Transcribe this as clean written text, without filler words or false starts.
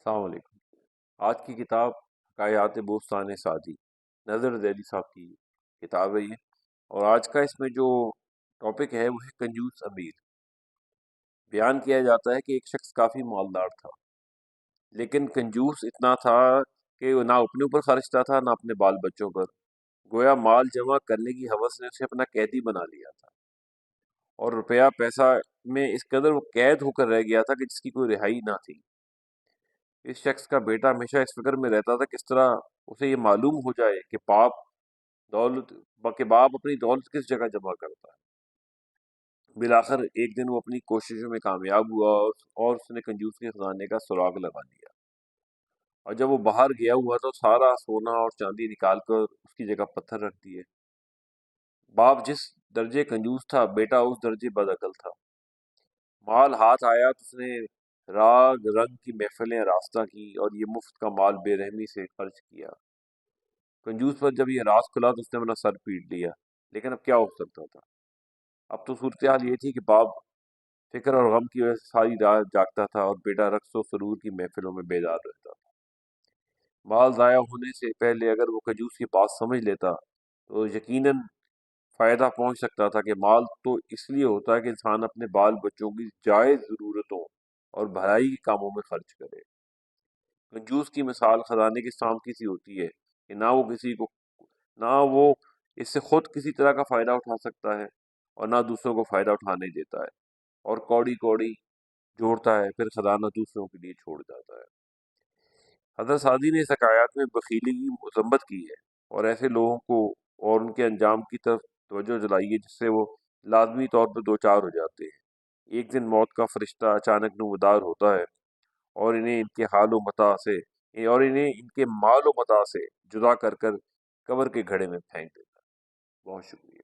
السلام علیکم۔ آج کی کتاب حکایات بوستان سعدی، نظر ذیلی صاحب کی کتاب ہے یہ۔ اور آج کا اس میں جو ٹاپک ہے وہ ہے کنجوس امیر۔ بیان کیا جاتا ہے کہ ایک شخص کافی مالدار تھا، لیکن کنجوس اتنا تھا کہ وہ نہ اپنے اوپر خرچتا تھا نہ اپنے بال بچوں پر۔ گویا مال جمع کرنے کی ہوس نے اسے اپنا قیدی بنا لیا تھا، اور روپیہ پیسہ میں اس قدر وہ قید ہو کر رہ گیا تھا کہ جس کی کوئی رہائی نہ تھی۔ اس شخص کا بیٹا ہمیشہ اس فکر میں رہتا تھا کس طرح اسے یہ معلوم ہو جائے کہ دولت باپ اپنی دولت کس جگہ جمع کرتا ہے۔ بالآخر ایک دن وہ اپنی کوششوں میں کامیاب ہوا اور اس نے کنجوس کے خزانے کا سراغ لگا لیا۔ اور جب وہ باہر گیا ہوا تو سارا سونا اور چاندی نکال کر اس کی جگہ پتھر رکھ دیے۔ باپ جس درجے کنجوس تھا، بیٹا اس درجے بدعقل تھا۔ مال ہاتھ آیا تو اس نے راگ رنگ کی محفلیں راستہ کی اور یہ مفت کا مال بے رحمی سے خرچ کیا۔ کنجوس پر جب یہ راز کھلا تو اس نے اپنا سر پیٹ لیا، لیکن اب کیا ہو سکتا تھا؟ اب تو صورتحال یہ تھی کہ باپ فکر اور غم کی وجہ سے ساری رات جاگتا تھا اور بیٹا رقص و سرور کی محفلوں میں بیدار رہتا تھا۔ مال ضائع ہونے سے پہلے اگر وہ کنجوس کی بات سمجھ لیتا تو یقیناً فائدہ پہنچ سکتا تھا کہ مال تو اس لیے ہوتا ہے کہ انسان اپنے بال بچوں کی جائز ضرورتوں اور بھلائی کے کاموں میں خرچ کرے۔ کنجوس کی مثال خزانے کی سامکی سی ہوتی ہے کہ نہ وہ اس سے خود کسی طرح کا فائدہ اٹھا سکتا ہے اور نہ دوسروں کو فائدہ اٹھانے دیتا ہے، اور کوڑی کوڑی جوڑتا ہے پھر خزانہ دوسروں کے لیے چھوڑ جاتا ہے۔ حضرت سعدی نے اس حکایات میں بخیلی کی مذمت کی ہے اور ایسے لوگوں کو اور ان کے انجام کی طرف توجہ دلائی ہے جس سے وہ لازمی طور پر دوچار ہو جاتے ہیں۔ ایک دن موت کا فرشتہ اچانک نمودار ہوتا ہے اور انہیں ان کے مال و متاع سے جدا کر کر قبر کے گھڑے میں پھینک دیتا ہے۔ بہت شکریہ۔